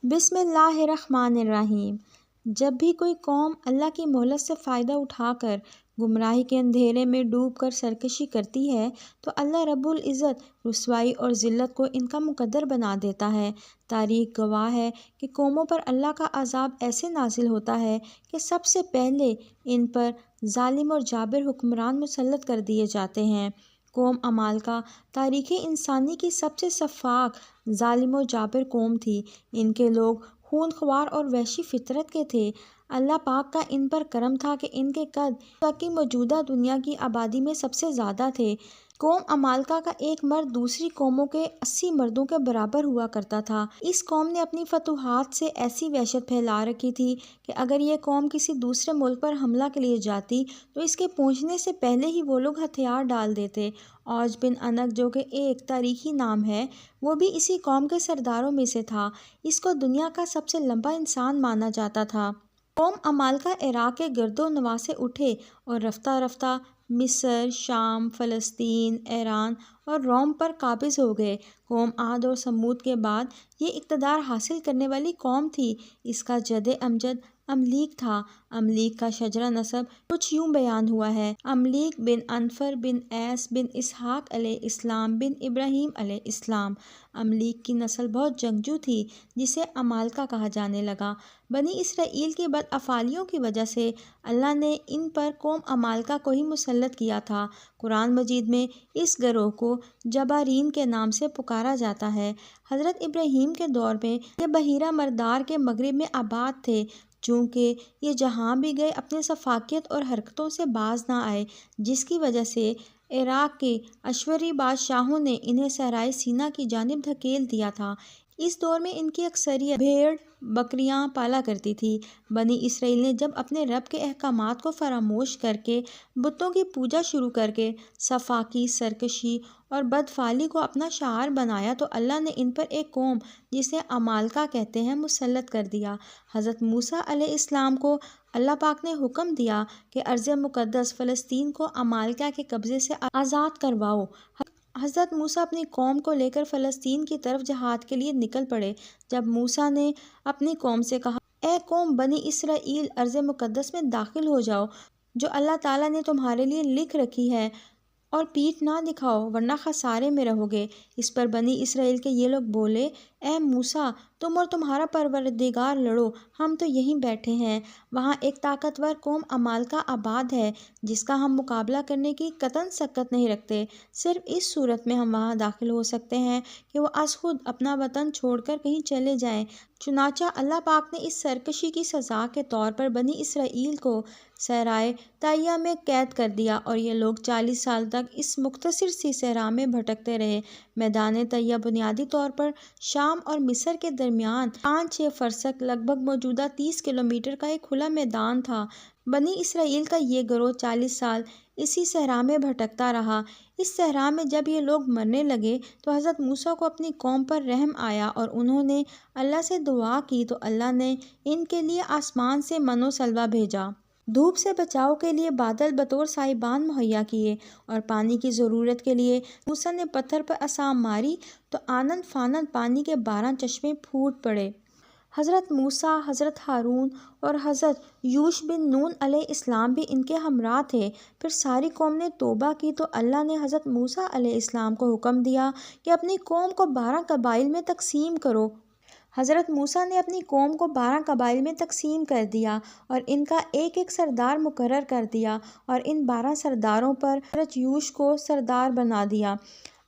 بسم اللہ الرحمن الرحیم۔ جب بھی کوئی قوم اللہ کی مہلت سے فائدہ اٹھا کر گمراہی کے اندھیرے میں ڈوب کر سرکشی کرتی ہے تو اللہ رب العزت رسوائی اور ذلت کو ان کا مقدر بنا دیتا ہے۔ تاریخ گواہ ہے کہ قوموں پر اللہ کا عذاب ایسے نازل ہوتا ہے کہ سب سے پہلے ان پر ظالم اور جابر حکمران مسلط کر دیے جاتے ہیں۔ قوم عمالقہ تاریخ انسانی کی سب سے سفاک، ظالم و جابر قوم تھی۔ ان کے لوگ خون خوار اور وحشی فطرت کے تھے۔ اللہ پاک کا ان پر کرم تھا کہ ان کے قد کی موجودہ دنیا کی آبادی میں سب سے زیادہ تھے۔ قوم عمالقہ کا ایک مرد دوسری قوموں کے 80 مردوں کے برابر ہوا کرتا تھا۔ اس قوم نے اپنی فتوحات سے ایسی وحشت پھیلا رکھی تھی کہ اگر یہ قوم کسی دوسرے ملک پر حملہ کے لیے جاتی تو اس کے پہنچنے سے پہلے ہی وہ لوگ ہتھیار ڈال دیتے۔ اوج بن عنق جو کہ ایک تاریخی نام ہے، وہ بھی اسی قوم کے سرداروں میں سے تھا۔ اس کو دنیا کا سب سے لمبا انسان مانا جاتا تھا۔ قوم عمالقہ عراق کے گرد و نواح سے اٹھے اور رفتہ رفتہ مصر، شام، فلسطین، ایران اور روم پر قابض ہو گئے۔ قوم عاد اور ثمود کے بعد یہ اقتدار حاصل کرنے والی قوم تھی۔ اس کا جد امجد املیک تھا۔ املیک کا شجرہ نسب کچھ یوں بیان ہوا ہے: املیک بن انفر بن ایس بن اسحاق علیہ السلام بن ابراہیم علیہ السلام۔ املیک کی نسل بہت جنگجو تھی جسے عمالقہ کہا جانے لگا۔ بنی اسرائیل کی بدافعالیوں کی وجہ سے اللہ نے ان پر قوم عمالقہ کو ہی مسلط کیا تھا۔ قرآن مجید میں اس گروہ کو جبارین کے نام سے پکارا جاتا ہے۔ حضرت ابراہیم کے دور میں یہ بحیرہ مردار کے مغرب میں آباد تھے۔ چونکہ یہ جہاں بھی گئے اپنے سفاکیت اور حرکتوں سے باز نہ آئے، جس کی وجہ سے عراق کے اشوری بادشاہوں نے انہیں صحرائے سینا کی جانب دھکیل دیا تھا۔ اس دور میں ان کی اکثریت بھیڑ بکریاں پالا کرتی تھی۔ بنی اسرائیل نے جب اپنے رب کے احکامات کو فراموش کر کے بتوں کی پوجا شروع کر کے سفاکی، سرکشی اور بدفعلی کو اپنا شعار بنایا تو اللہ نے ان پر ایک قوم جسے عمالقہ کہتے ہیں مسلط کر دیا۔ حضرت موسیٰ علیہ السلام کو اللہ پاک نے حکم دیا کہ ارض مقدس فلسطین کو عمالقہ کے قبضے سے آزاد کرواؤ۔ حضرت موسیٰ اپنی قوم کو لے کر فلسطین کی طرف جہاد کے لیے نکل پڑے۔ جب موسیٰ نے اپنی قوم سے کہا: اے قوم بنی اسرائیل، ارض مقدس میں داخل ہو جاؤ جو اللہ تعالیٰ نے تمہارے لیے لکھ رکھی ہے، اور پیٹھ نہ دکھاؤ ورنہ خسارے میں رہو گے۔ اس پر بنی اسرائیل کے یہ لوگ بولے: اے موسیٰ، تم اور تمہارا پروردگار لڑو، ہم تو یہیں بیٹھے ہیں۔ وہاں ایک طاقتور قوم عمالقہ آباد ہے جس کا ہم مقابلہ کرنے کی قطعاً سکت نہیں رکھتے۔ صرف اس صورت میں ہم وہاں داخل ہو سکتے ہیں کہ وہ از خود اپنا وطن چھوڑ کر کہیں چلے جائیں۔ چنانچہ اللہ پاک نے اس سرکشی کی سزا کے طور پر بنی اسرائیل کو صحرائے طیہ میں قید کر دیا، اور یہ لوگ 40 سال تک اس مختصر سی صحرا میں بھٹکتے رہے۔ میدان طیہ بنیادی طور پر شام اور مصر کے درمیان 5-6 فرسخ لگ بھگ موجودہ 30 کلومیٹر کا ایک کھلا میدان تھا۔ بنی اسرائیل کا یہ گروہ 40 سال اسی صحرا میں بھٹکتا رہا۔ اس صحرا میں جب یہ لوگ مرنے لگے تو حضرت موسیٰ کو اپنی قوم پر رحم آیا اور انہوں نے اللہ سے دعا کی تو اللہ نے ان کے لیے آسمان سے من و سلویٰ بھیجا۔ دھوپ سے بچاؤ کے لیے بادل بطور سائبان مہیا کیے، اور پانی کی ضرورت کے لیے موسیٰ نے پتھر پر عصا ماری تو آنن فانن پانی کے 12 چشمے پھوٹ پڑے۔ حضرت موسیٰ، حضرت ہارون اور حضرت یوش بن نون علیہ السلام بھی ان کے ہمراہ تھے۔ پھر ساری قوم نے توبہ کی تو اللہ نے حضرت موسیٰ علیہ السلام کو حکم دیا کہ اپنی قوم کو 12 قبائل میں تقسیم کرو۔ حضرت موسیٰ نے اپنی قوم کو 12 قبائل میں تقسیم کر دیا اور ان کا ایک ایک سردار مقرر کر دیا، اور ان 12 سرداروں پر حضرت یوش کو سردار بنا دیا۔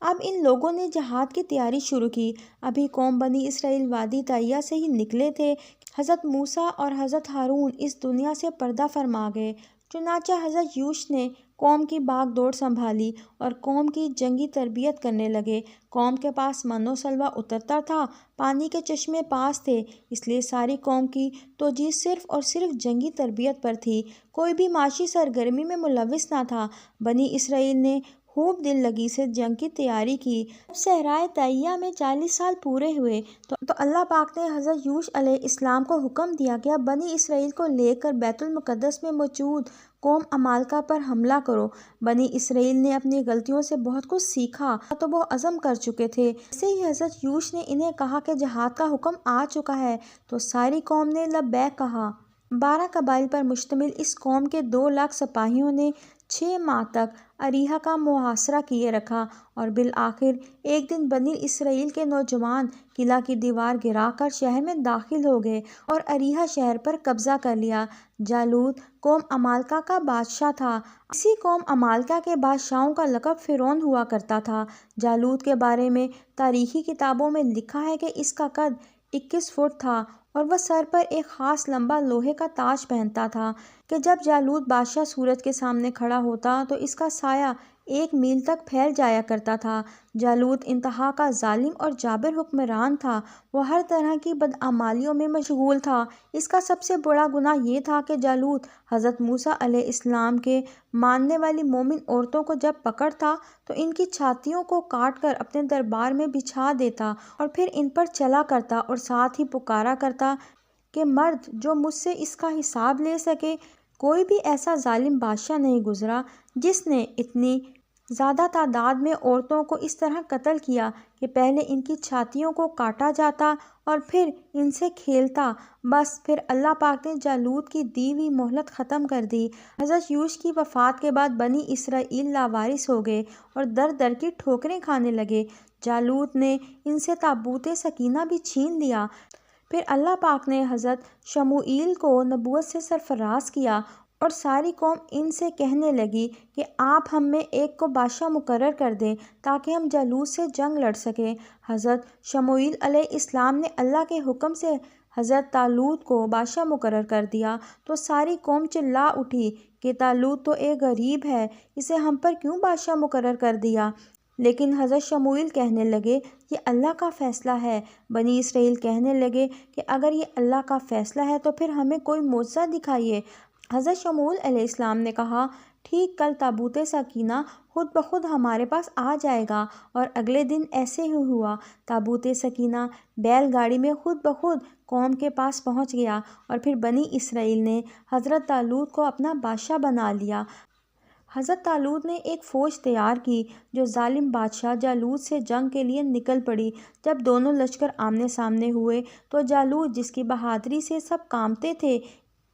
اب ان لوگوں نے جہاد کی تیاری شروع کی۔ ابھی قوم بنی اسرائیل وادی طیہ سے ہی نکلے تھے کہ حضرت موسیٰ اور حضرت ہارون اس دنیا سے پردہ فرما گئے۔ چنانچہ حضرت یوش نے قوم کی باغ دوڑ سنبھالی اور قوم کی جنگی تربیت کرنے لگے۔ قوم کے پاس من و سلویٰ اترتا تھا، پانی کے چشمے پاس تھے، اس لیے ساری قوم کی توجہ صرف اور صرف جنگی تربیت پر تھی۔ کوئی بھی معاشی سرگرمی میں ملوث نہ تھا۔ بنی اسرائیل نے خوب دل لگی سے جنگ کی تیاری کی۔ جب صحرائے طیہ میں 40 سال پورے ہوئے تو اللہ پاک نے حضرت یوشع علیہ السلام کو حکم دیا کہ اب بنی اسرائیل کو لے کر بیت المقدس میں موجود قوم عمالقہ پر حملہ کرو۔ بنی اسرائیل نے اپنی غلطیوں سے بہت کچھ سیکھا تو وہ عزم کر چکے تھے۔ جیسے ہی حضرت یوشع نے انہیں کہا کہ جہاد کا حکم آ چکا ہے تو ساری قوم نے لبیک کہا۔ 12 قبائل پر مشتمل اس قوم کے 2 لاکھ سپاہیوں نے 6 ماہ تک اریحہ کا محاصرہ کیے رکھا اور بالآخر ایک دن بنی اسرائیل کے نوجوان قلعہ کی دیوار گرا کر شہر میں داخل ہو گئے اور اریحہ شہر پر قبضہ کر لیا۔ جالوت قوم عمالقہ کا بادشاہ تھا۔ اسی قوم عمالقہ کے بادشاہوں کا لقب فرعون ہوا کرتا تھا۔ جالوت کے بارے میں تاریخی کتابوں میں لکھا ہے کہ اس کا قد 21 فٹ تھا اور وہ سر پر ایک خاص لمبا لوہے کا تاج پہنتا تھا کہ جب جالوت بادشاہ سورج کے سامنے کھڑا ہوتا تو اس کا سایہ 1 میل تک پھیل جایا کرتا تھا۔ جالوت انتہا کا ظالم اور جابر حکمران تھا۔ وہ ہر طرح کی بدعمالیوں میں مشغول تھا۔ اس کا سب سے بڑا گناہ یہ تھا کہ جالوت حضرت موسیٰ علیہ السلام کے ماننے والی مومن عورتوں کو جب پکڑتا تو ان کی چھاتیوں کو کاٹ کر اپنے دربار میں بچھا دیتا اور پھر ان پر چلا کرتا اور ساتھ ہی پکارا کرتا کہ مرد جو مجھ سے اس کا حساب لے سکے۔ کوئی بھی ایسا ظالم بادشاہ نہیں گزرا جس نے اتنی زیادہ تعداد میں عورتوں کو اس طرح قتل کیا کہ پہلے ان کی چھاتیوں کو کاٹا جاتا اور پھر ان سے کھیلتا۔ بس پھر اللہ پاک نے جالوت کی دی ہوئی مہلت ختم کر دی۔ حضرت یوشع کی وفات کے بعد بنی اسرائیل لاوارث ہو گئے اور در در کی ٹھوکریں کھانے لگے۔ جالوت نے ان سے تابوت سکینہ بھی چھین لیا۔ پھر اللہ پاک نے حضرت شموئیل کو نبوت سے سرفراز کیا اور ساری قوم ان سے کہنے لگی کہ آپ ہم میں ایک کو بادشاہ مقرر کر دیں تاکہ ہم جالوت سے جنگ لڑ سکیں۔ حضرت شموئیل علیہ السلام نے اللہ کے حکم سے حضرت طالوت کو بادشاہ مقرر کر دیا تو ساری قوم چلا اٹھی کہ طالوت تو ایک غریب ہے، اسے ہم پر کیوں بادشاہ مقرر کر دیا؟ لیکن حضرت شموئیل کہنے لگے یہ اللہ کا فیصلہ ہے۔ بنی اسرائیل کہنے لگے کہ اگر یہ اللہ کا فیصلہ ہے تو پھر ہمیں کوئی معجزہ دکھائیے۔ حضرت شموئیل علیہ السلام نے کہا ٹھیک کل تابوت سکینہ خود بخود ہمارے پاس آ جائے گا، اور اگلے دن ایسے ہی ہوا۔ تابوت سکینہ بیل گاڑی میں خود بخود قوم کے پاس پہنچ گیا اور پھر بنی اسرائیل نے حضرت طالوت کو اپنا بادشاہ بنا لیا۔ حضرت طالوت نے ایک فوج تیار کی جو ظالم بادشاہ جالوت سے جنگ کے لیے نکل پڑی۔ جب دونوں لشکر آمنے سامنے ہوئے تو جالوت جس کی بہادری سے سب کانپتے تھے،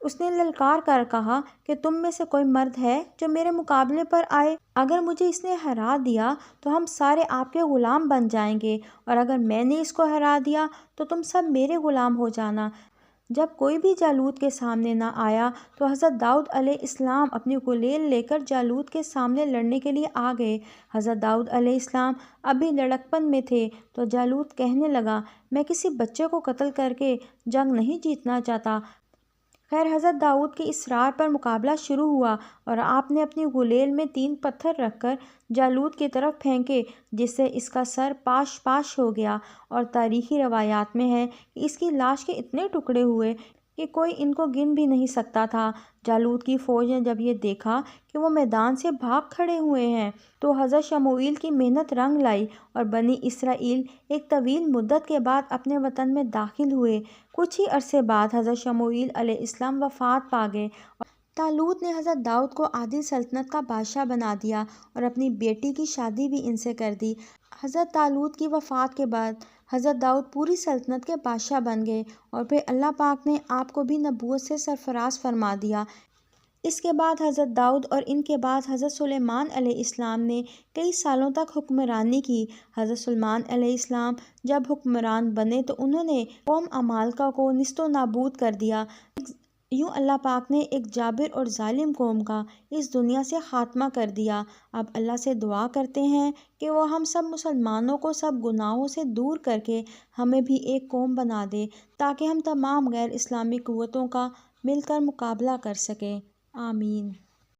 اس نے للکار کر کہا کہ تم میں سے کوئی مرد ہے جو میرے مقابلے پر آئے؟ اگر مجھے اس نے ہرا دیا تو ہم سارے آپ کے غلام بن جائیں گے، اور اگر میں نے اس کو ہرا دیا تو تم سب میرے غلام ہو جانا۔ جب کوئی بھی جالوت کے سامنے نہ آیا تو حضرت داؤد علیہ السلام اپنی گلیل لے کر جالوت کے سامنے لڑنے کے لیے آ گئے۔ حضرت داؤد علیہ السلام ابھی لڑکپن میں تھے تو جالوت کہنے لگا میں کسی بچے کو قتل کر کے جنگ نہیں جیتنا چاہتا۔ خیر حضرت داؤد کے اصرار پر مقابلہ شروع ہوا اور آپ نے اپنی گلیل میں 3 پتھر رکھ کر جالوت کی طرف پھینکے جس سے اس کا سر پاش پاش ہو گیا، اور تاریخی روایات میں ہے کہ اس کی لاش کے اتنے ٹکڑے ہوئے کہ کوئی ان کو گن بھی نہیں سکتا تھا۔ جالوت کی فوج نے جب یہ دیکھا کہ وہ میدان سے بھاگ کھڑے ہوئے ہیں تو حضرت شموئیل کی محنت رنگ لائی اور بنی اسرائیل ایک طویل مدت کے بعد اپنے وطن میں داخل ہوئے۔ کچھ ہی عرصے بعد حضرت شموئیل علیہ السلام وفات پا گئے اور طالوت نے حضرت داؤد کو عادل سلطنت کا بادشاہ بنا دیا اور اپنی بیٹی کی شادی بھی ان سے کر دی۔ حضرت طالوت کی وفات کے بعد حضرت داؤد پوری سلطنت کے بادشاہ بن گئے اور پھر اللہ پاک نے آپ کو بھی نبوت سے سرفراز فرما دیا۔ اس کے بعد حضرت داؤد اور ان کے بعد حضرت سلیمان علیہ السلام نے کئی سالوں تک حکمرانی کی۔ حضرت سلیمان علیہ السلام جب حکمران بنے تو انہوں نے قوم عمالقہ کو نیست و نابود کر دیا۔ یوں اللہ پاک نے ایک جابر اور ظالم قوم کا اس دنیا سے خاتمہ کر دیا۔ اب اللہ سے دعا کرتے ہیں کہ وہ ہم سب مسلمانوں کو سب گناہوں سے دور کر کے ہمیں بھی ایک قوم بنا دے تاکہ ہم تمام غیر اسلامی قوتوں کا مل کر مقابلہ کر سکیں۔ آمین۔